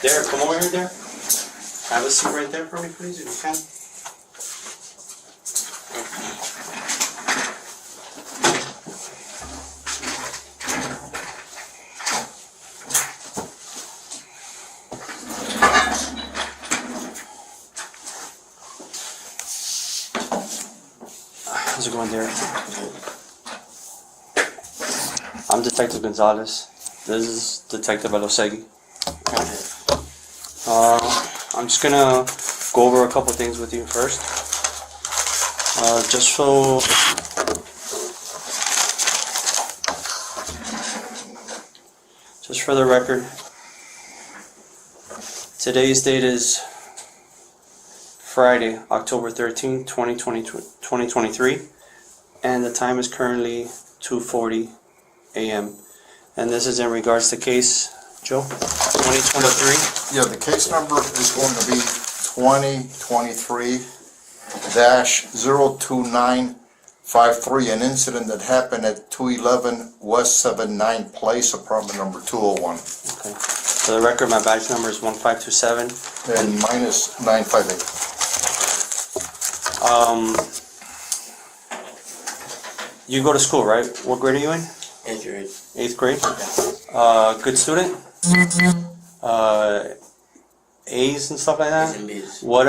Derek, come over here, Derek. Have a seat right there for me, please, if you can. How's it going, Derek? I'm Detective González. This is Detective Elosegui. I'm just gonna go over a couple things with you first. Just for the record, today's date is Friday, October 13th, 2023, and the time is currently 2:40 a.m. And this is in regards to case, Joe, 2023? Yeah, the case number is going to be 2023-02953, an incident that happened at 211 West 79 Place, apartment number 201. Okay. For the record, my badge number is 1527. And mine is 958. You go to school, right? What grade are you in? 8th grade. 8th grade? Good student? A's and stuff like that? A's and B's. What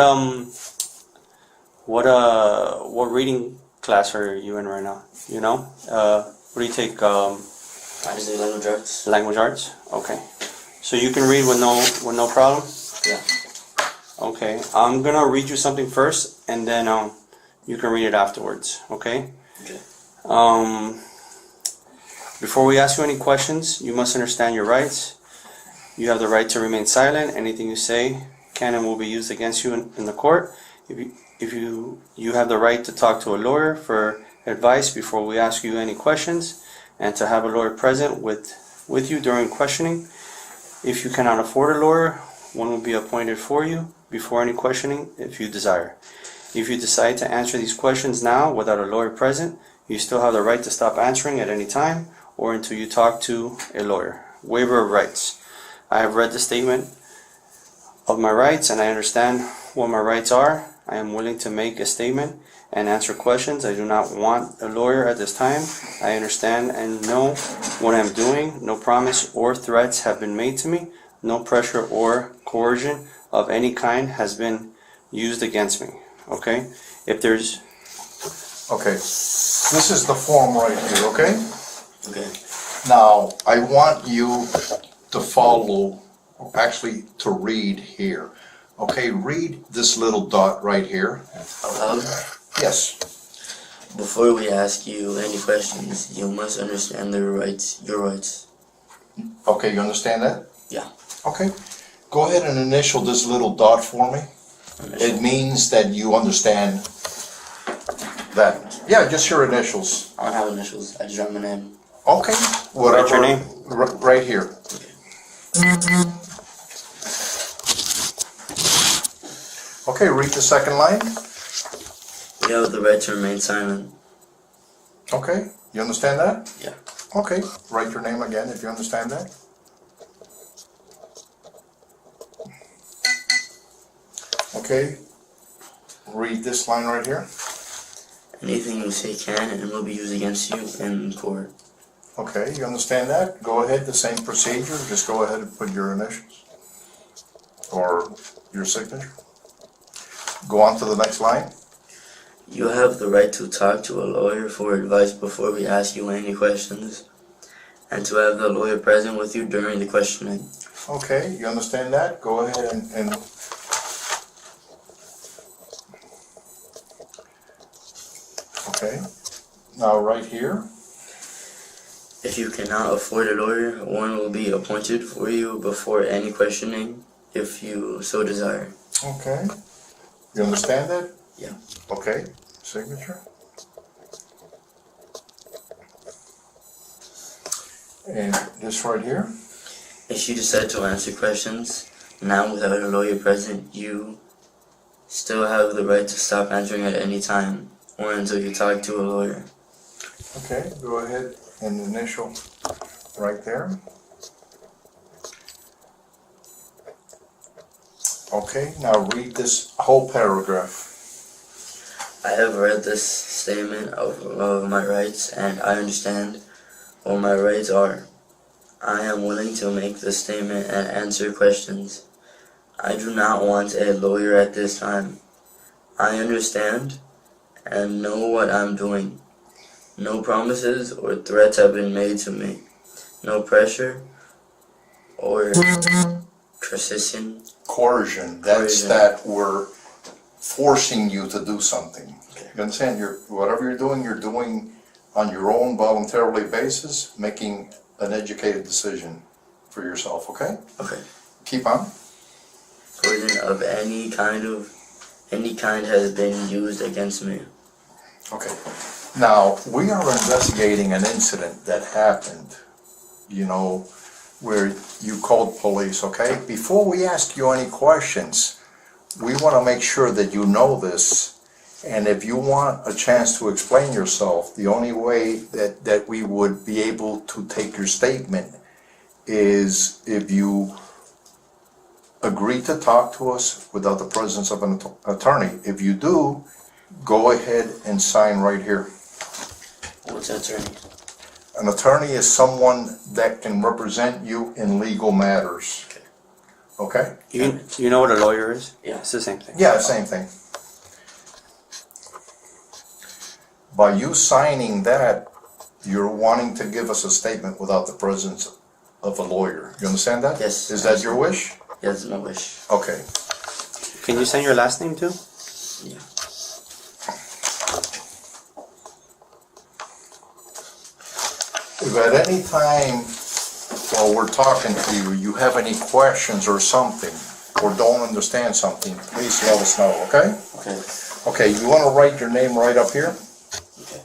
reading class are you in right now? You know? What do you take? I just do language arts. Language arts? Okay. So you can read with no problem? Yeah. Okay. I'm gonna read you something first, and then you can read it afterwards. Okay? Okay. Before we ask you any questions, you must understand your rights. You have the right to remain silent. Anything you say can and will be used against you in the court. If you have the right to talk to a lawyer for advice before we ask you any questions, and to have a lawyer present with you during questioning. If you cannot afford a lawyer, one will be appointed for you before any questioning if you desire. If you decide to answer these questions now without a lawyer present, you still have the right to stop answering at any time or until you talk to a lawyer. Waiver of rights. I have read the statement of my rights and I understand what my rights are. I am willing to make a statement and answer questions. I do not want a lawyer at this time. I understand and know what I am doing. No promise or threats have been made to me. No pressure or coercion of any kind has been used against me. Okay? If there's... Okay, this is the form right here, okay? Okay. Now, I want you to follow, actually to read here. Okay, read this little dot right here. Out loud? Yes. Before we ask you any questions, you must understand your rights. Okay, you understand that? Yeah. Okay. Go ahead and initial this little dot for me. It means that you understand that. Yeah, just your initials. I don't have initials. I just write my name. Okay. Whatever. What's your name? Right here. Okay, read the second line. You have the right to remain silent. Okay, you understand that? Yeah. Okay, write your name again if you understand that. Okay, read this line right here. Anything you say can and will be used against you in court. Okay, you understand that? Go ahead, the same procedure, just go ahead and put your initials or your signature. Go on to the next line. You have the right to talk to a lawyer for advice before we ask you any questions, and to have the lawyer present with you during the questioning. Okay, you understand that? Go ahead and okay. Now right here. If you cannot afford a lawyer, one will be appointed for you before any questioning, if you so desire. Okay. You understand that? Yeah. Okay. Signature. And this right here. If you decide to answer questions now without a lawyer present, you still have the right to stop answering at any time or until you talk to a lawyer. Okay, go ahead and initial right there. Okay, now read this whole paragraph. I have read this statement of my rights, and I understand what my rights are. I am willing to make this statement and answer questions. I do not want a lawyer at this time. I understand and know what I'm doing. No promises or threats have been made to me. No pressure or coercion. Coercion, that's Coercion. that we're forcing you to do something. Okay. You understand? Whatever you're doing on your own voluntarily basis, making an educated decision for yourself, okay? Okay. Keep on. Coercion of any kind has been used against me. Okay. Now, we are investigating an incident that happened, where you called police, okay? Before we ask you any questions, we want to make sure that you know this. And if you want a chance to explain yourself, the only way that we would be able to take your statement is if you agree to talk to us without the presence of an attorney. If you do, go ahead and sign right here. What's an attorney? An attorney is someone that can represent you in legal matters. Okay? You know what a lawyer is? Yeah. It's the same thing. Yeah, same thing. By you signing that, you're wanting to give us a statement without the presence of a lawyer. You understand that? Yes. Is that your wish? Yes, my wish. Okay. Can you send your last name too? Yeah. If at any time while we're talking to you, you have any questions or something, or don't understand something, please let us know, okay? Okay. Okay, you want to write your name right up here? Okay.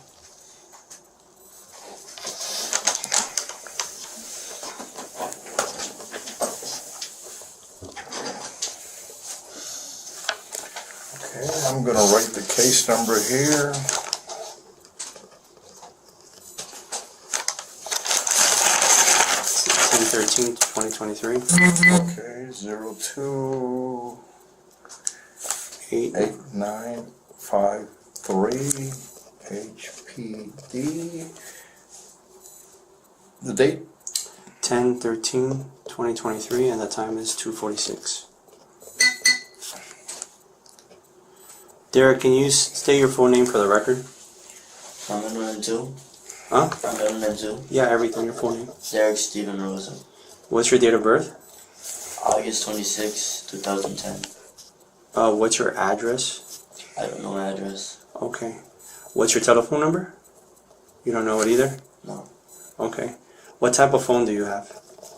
Okay, I'm going to write the case number here. 2023. Okay, 02 8. 8953 HPD. The date? 10/13/2023, and the time is 2:46. Derek, can you state your full name for the record? I'm gonna do. Huh? I'm gonna do. Yeah, everything, your full name. Derek Stephen Rosa. What's your date of birth? August 26, 2010. What's your address? I don't know my address. Okay. What's your telephone number? You don't know it either? No. Okay. What type of phone do you have?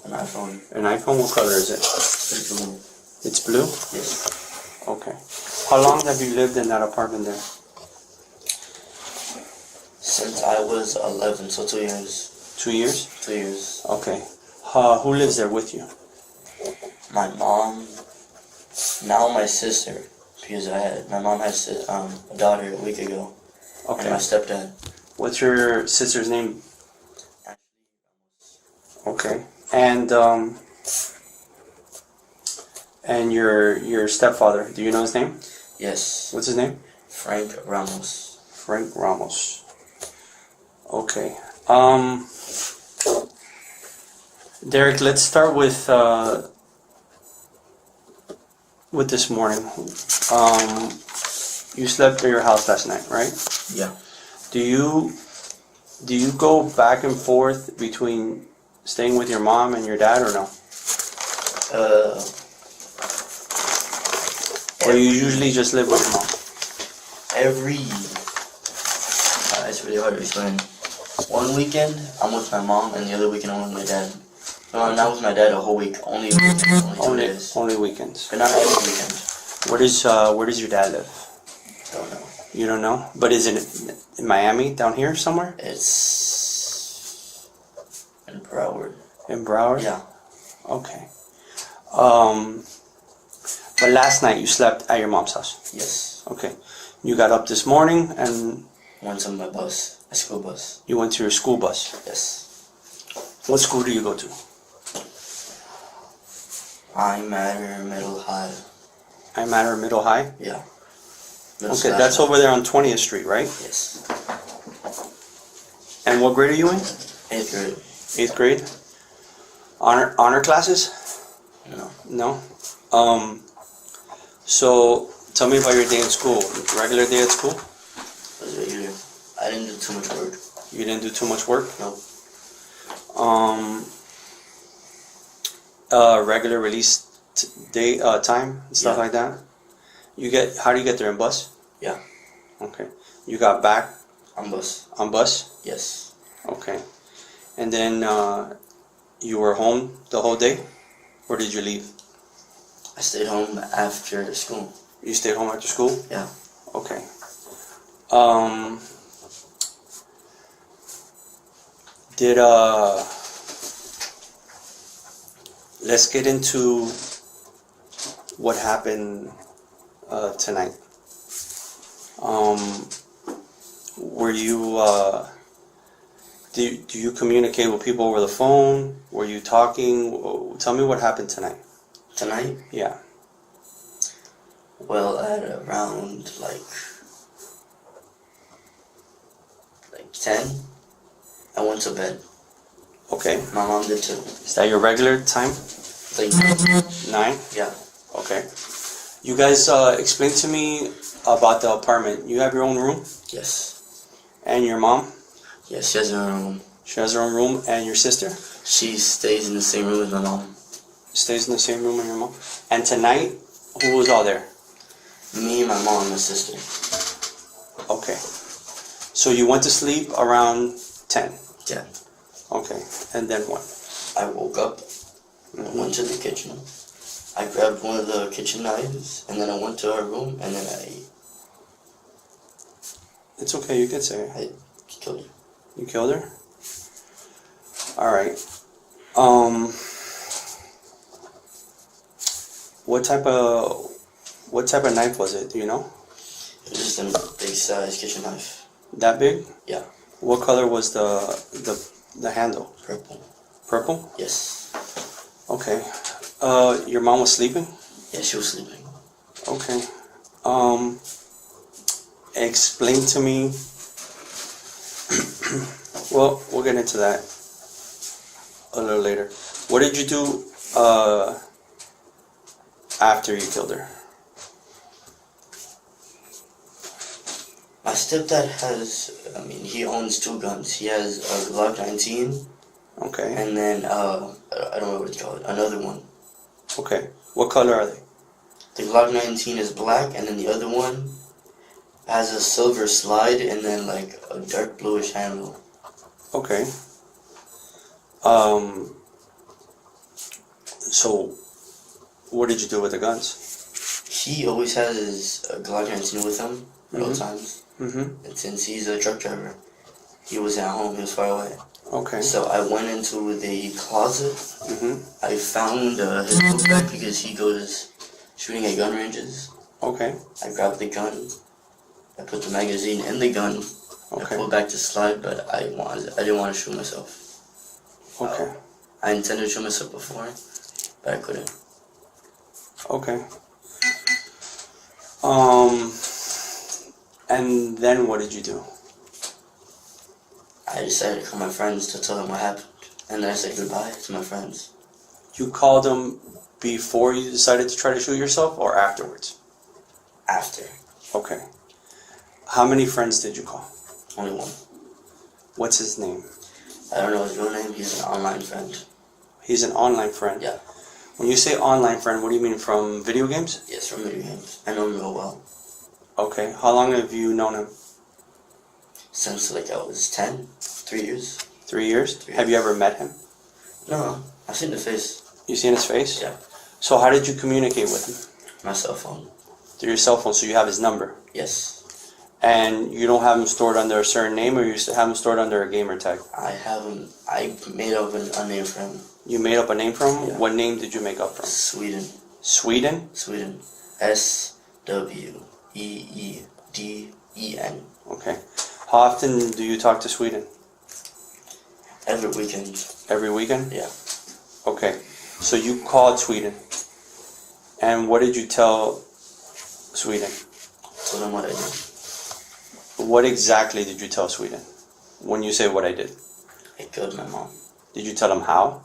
An iPhone. An iPhone? What color is it? It's blue. It's blue? Yes. Okay. How long have you lived in that apartment there? Since I was 11, so 2 years. 2 years? 2 years. Okay. Who lives there with you? My mom. Now my sister. Because my mom had a daughter a week ago. Okay. And my stepdad. What's your sister's name? Okay. And your stepfather, do you know his name? Yes. What's his name? Frank Ramos. Frank Ramos. Okay. Derek, let's start with this morning. You slept at your house last night, right? Yeah. Do you go back and forth between staying with your mom and your dad, or no? Or you usually just live with your mom? It's really hard to explain. One weekend, I'm with my mom, and the other weekend, I'm with my dad. No, I'm not with my dad a whole week. Only 2 days. Only weekends. But not every weekend. Where does your dad live? Don't know. You don't know? But is it in Miami, down here somewhere? It's in Broward. In Broward? Yeah. Okay. But last night you slept at your mom's house? Yes. Okay. You got up this morning and Went on my bus. A school bus. you went to your school bus. Yes. What school do you go to? I'm at Middle High. I matter middle high? Yeah. Okay, that's over there on 20th Street, right? Yes. And what grade are you in? 8th grade. 8th grade? Honor classes? No. No? So tell me about your day in school. Regular day at school? It was regular. I didn't do too much work. You didn't do too much work? No. Regular release day time and stuff Yeah. like that. How do you get there, in bus? Yeah. Okay. You got back On bus. on bus? Yes. Okay. And then you were home the whole day, or did you leave? I stayed home after school. You stayed home after school? Yeah. Okay. Let's get into what happened tonight. Were you, do you communicate with people over the phone? Were you talking? Tell me what happened tonight. Tonight? Yeah. Well, at around like 10, I went to bed. Okay. My mom did too. Is that your regular time? Like 9? Yeah. Okay. You guys explain to me about the apartment. You have your own room? Yes. And your mom? Yes, she has her own room. She has her own room. And your sister? She stays in the same room as my mom. Stays in the same room with your mom? And tonight, who was all there? Me, my mom, and my sister. Okay. So you went to sleep around 10? Yeah. Okay. And then what? I woke up, I went to the kitchen. I grabbed one of the kitchen knives, and then I went to her room, and then I It's okay, you can say it. killed her. You killed her? Alright. What type of knife was it? Do you know? It was just a big size kitchen knife. That big? Yeah. What color was the handle? Purple. Purple? Yes. Okay. Your mom was sleeping? Yeah, she was sleeping. Okay. Explain to me. Well, we'll get into that a little later. What did you do after you killed her? My stepdad he owns 2 guns. He has a Glock 19, Okay. and then, I don't know what it's called, another one. Okay. What color are they? The Glock 19 is black, and then the other one has a silver slide, and then like a dark bluish handle. Okay. So, what did you do with the guns? He always has his Glock 19 with him at all times. Mm-hmm. And since he's a truck driver, he was at home, he was far away. Okay. So I went into the closet. Mm-hmm. I found his book bag because he goes shooting at gun ranges. Okay. I grabbed the gun. I put the magazine in the gun. I Okay. pulled back the slide, but I didn't want to shoot myself. Okay. I intended to shoot myself before, but I couldn't. Okay. And then what did you do? I decided to call my friends to tell them what happened, and then I said goodbye to my friends. You called them before you decided to try to shoot yourself, or afterwards? After. Okay. How many friends did you call? Only one. What's his name? I don't know his real name, he's an online friend. He's an online friend? Yeah. When you say online friend, what do you mean, from video games? Yes, from video games. I know him real well. Okay. How long have you known him? Since like I was 10, 3 years. 3 years? 3 Have you ever met him? No, I've seen the face. You seen his face? Yeah. So how did you communicate with him? My cell phone. Through your cell phone, so you have his number. Yes. And you don't have him stored under a certain name, or you have him stored under a gamer tag? I made up a name for him. You made up a name for him? Yeah. What name did you make up for him? Sweden. Sweden? Sweden. SWEEDEN. Okay. How often do you talk to Sweden? Every weekend. Every weekend? Yeah. Okay. So you called Sweden. And what did you tell Sweden. Told him what I did. What exactly did you tell Sweden when you say what I did? I killed my mom. Did you tell him how?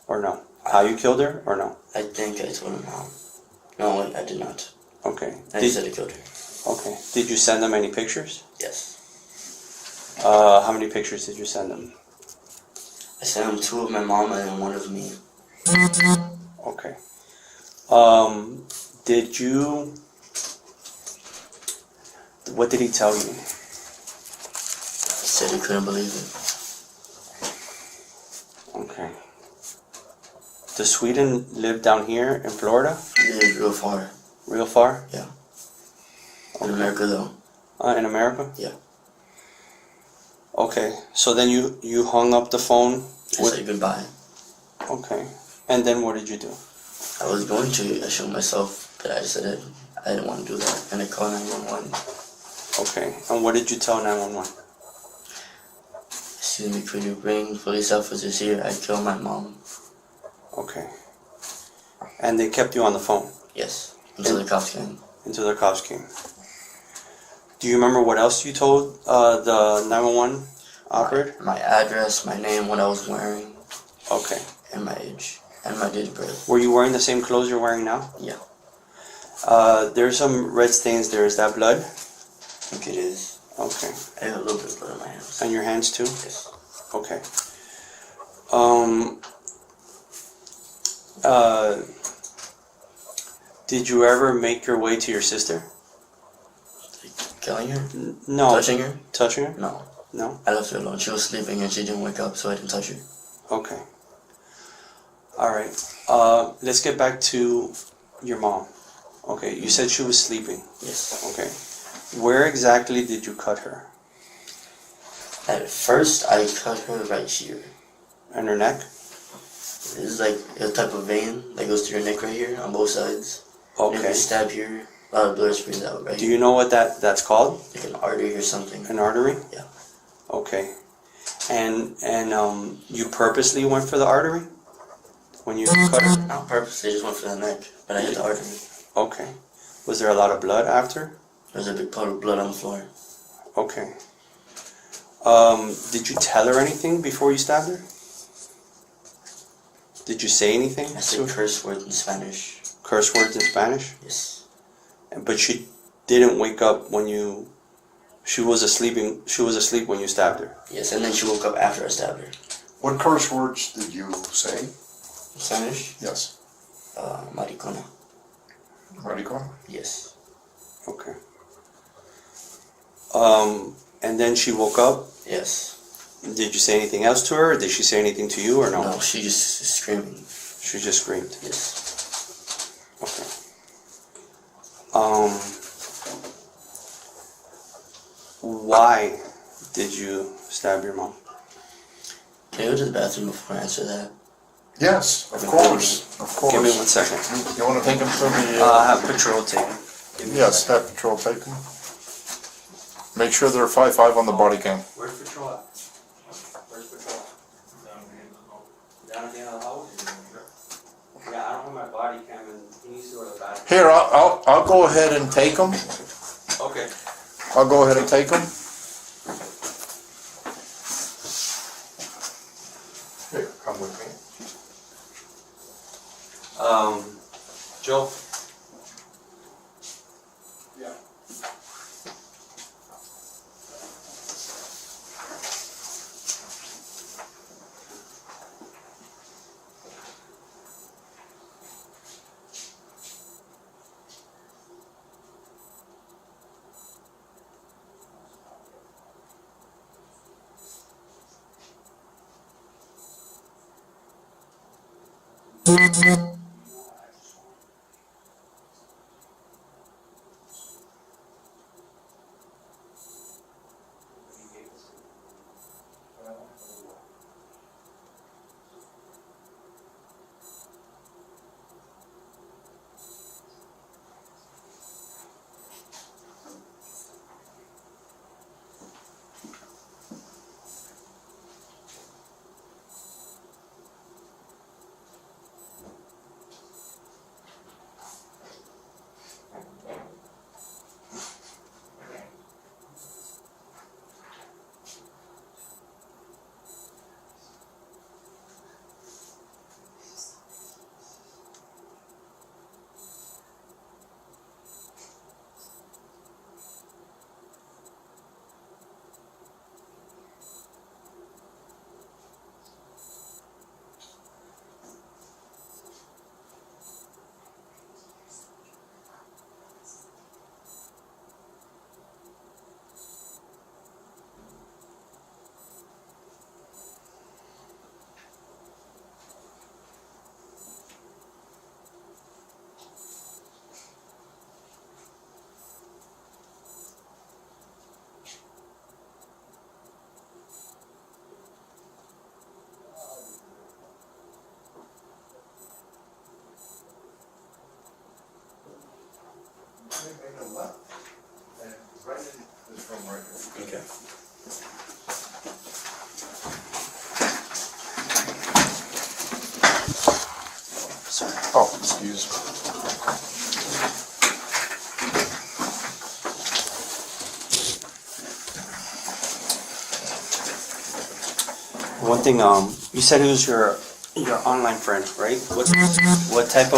Or no? How you killed her or no? I think I told him how. No, I did not. Okay. I said I killed her. Okay. Did you send them any pictures? Yes. How many pictures did you send them? I sent him 2 of my mom and then 1 of me. Okay. Did you... What did he tell you? He said he couldn't believe it. Okay. Does Sweden live down here in Florida? He lived real far. Real far? Yeah. In America though. In America? Yeah. Okay. So then you hung up the phone? I said goodbye. Okay. And then what did you do? I was going to show myself, but I decided I didn't want to do that, and I called 911. Okay. And what did you tell 911? Excuse me, could you bring police officers here? I killed my mom. Okay. And they kept you on the phone? Yes, until the cops came. Until the cops came. Do you remember what else you told the 911 operator? My address, my name, what I was wearing, Okay. and my age, and my date of birth. Were you wearing the same clothes you're wearing now? Yeah. There's some red stains there. Is that blood? I think it is. Okay. I have a little bit of blood on my hands. And your hands too? Yes. Okay. Did you ever make your way to your sister? Like killing her? No. Touching her? Touching her? No. No? I left her alone. She was sleeping and she didn't wake up, so I didn't touch her. Okay. Alright. Let's get back to your mom. Okay, you said she was sleeping. Yes. Okay. Where exactly did you cut her? At first, I cut her right here. On her neck? It's like a type of vein that goes through your neck right here on both sides. And if Okay. you stab here, a lot of blood sprays out right Do here. you know what that's called? Like an artery or something. An artery? Yeah. Okay. And you purposely went for the artery? When you cut her? Not purposely, I just went for the neck, but I hit the artery. Okay. Was there a lot of blood after? There's a big puddle of blood on the floor. Okay. Did you tell her anything before you stabbed her? Did you say anything? I said curse words in Spanish. Curse words in Spanish? Yes. But she didn't wake up when you... She was asleep when you stabbed her. Yes, and then she woke up after I stabbed her. What curse words did you say? In Spanish? Yes. Maricona. Maricon? Yes. Okay. And then she woke up. Yes. Did you say anything else to her? Or did she say anything to you or no? No, she just screaming. She just screamed. Yes. Okay. Why did you stab your mom? Can I go to the bathroom before I answer that? Yes, of course, of course. Give me 1 second. You want to take him to the... I have patrol taken. Yes, have patrol take them. Make sure they're 5'5" on the body cam. Where's patrol at? Where's patrol? Down at the end of the house? Yeah, I don't have my body cam and he needs to go to the bathroom. Here, I'll go ahead and take them. Okay. I'll go ahead and take them. Here, come with me. Joe? Yeah. sorry. Oh, excuse me. One thing, you said it was your online friend, right? What type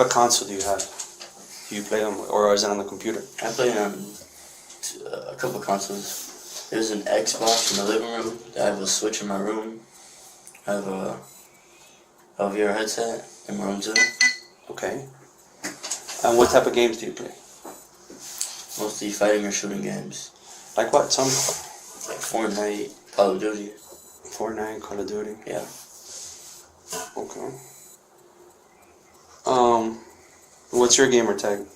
of console do you have? Do you play on, or is it on the computer? I play on a couple consoles. There's an Xbox in the living room. I have a Switch in my room. I have a VR headset in my room too. Okay. And what type of games do you play? Mostly fighting or shooting games. Like what? Some Like Fortnite, Call of Duty. Fortnite, Call of Duty. Yeah. Okay. What's your gamer tag?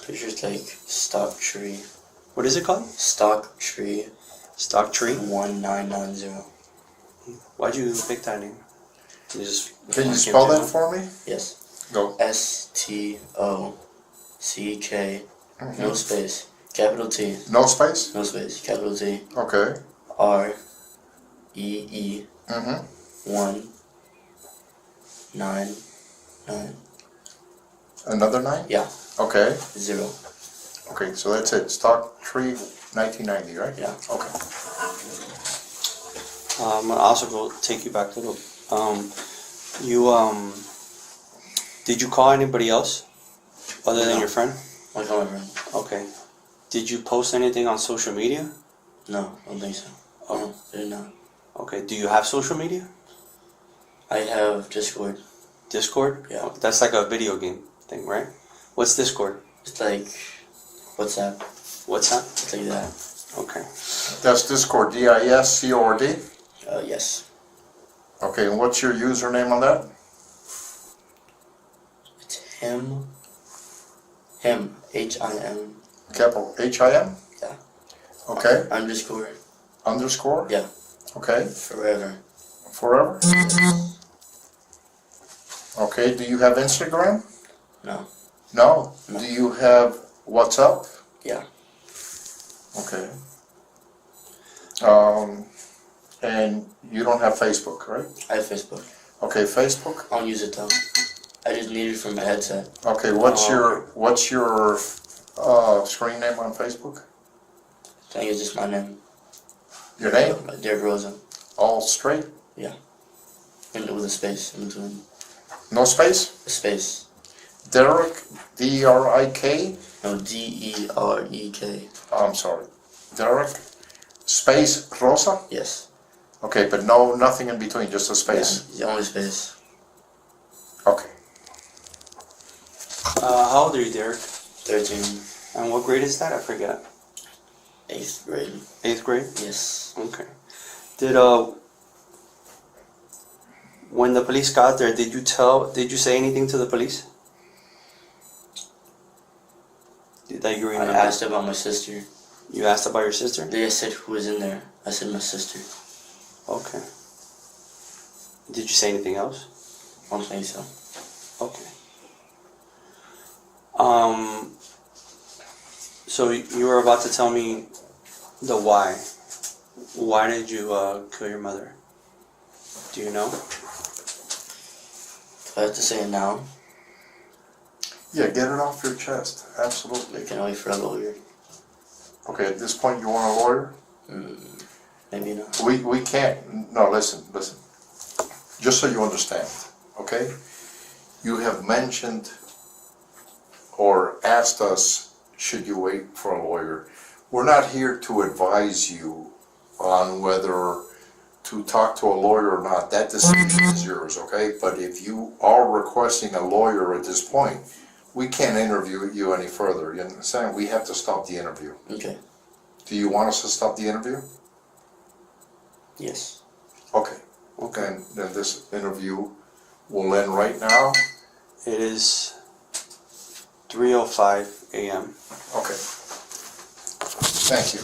Pictures like Stock Tree. What is it called? Stock Tree Stock Tree. 1990. Why'd you pick that name? You just Can you spell that for me? Yes. Go. STOCK. No space. Capital T. No space? No space. Capital T. Okay. REE Mm-hmm. 199. Another 9? Yeah. Okay. 0. Okay, so that's it. Stock Tree 1990, right? Yeah. Okay. I'm gonna also go take you back to the. Did you call anybody else other than No. your friend? My friend. Okay. Did you post anything on social media? No, I don't think so. Oh. No, I did not. Okay. Do you have social media? I have Discord. Discord? Yeah. Oh, that's like a video game thing, right? What's Discord? It's like WhatsApp. What's that? It's like that. Okay. That's Discord, DISCORD? Yes. Okay, and what's your username on that? It's him. Him. HIM. Capital HIM? Yeah. Okay, Underscore. underscore? Yeah. Okay, Forever. forever? Okay, do you have Instagram? No. No. Do you have WhatsApp? Yeah. Okay. And you don't have Facebook, right? I have Facebook. Okay, Facebook. I don't use it though. I just need it for my headset. Okay, what's your screen name on Facebook? I think it's just my name. Your name? Derek Rosa. All straight? And with a space in between. No space? A space. Derek, D-R-I-K? No, DEREK. I'm sorry. Derek, space Rosa? Yes. Okay, but no, nothing in between, just a space. Yeah, the only space. Okay. How old are you, Derek? 13. And what grade is that? I forget. 8th grade. 8th grade? Yes. Okay. Did when the police got there, did you say anything to the police? That you were in I the asked about my sister. You asked about your sister? They said who was in there. I said my sister. Okay. Did you say anything else? I don't think so. Okay. So you were about to tell me the why. Why did you kill your mother? Do you know? Do I have to say it now? Yeah, get it off your chest. Absolutely. I can wait for a lawyer. Okay, at this point you want a lawyer? Maybe not. We can't, no, listen. Just so you understand, okay? You have mentioned or asked us, should you wait for a lawyer? We're not here to advise you on whether to talk to a lawyer or not. That decision is yours, okay? But if you are requesting a lawyer at this point, we can't interview you any further. You understand? We have to stop the interview. Okay. Do you want us to stop the interview? Yes. Okay. Okay. Then this interview will end right now. It is 3:05 a.m. Okay. Thank you.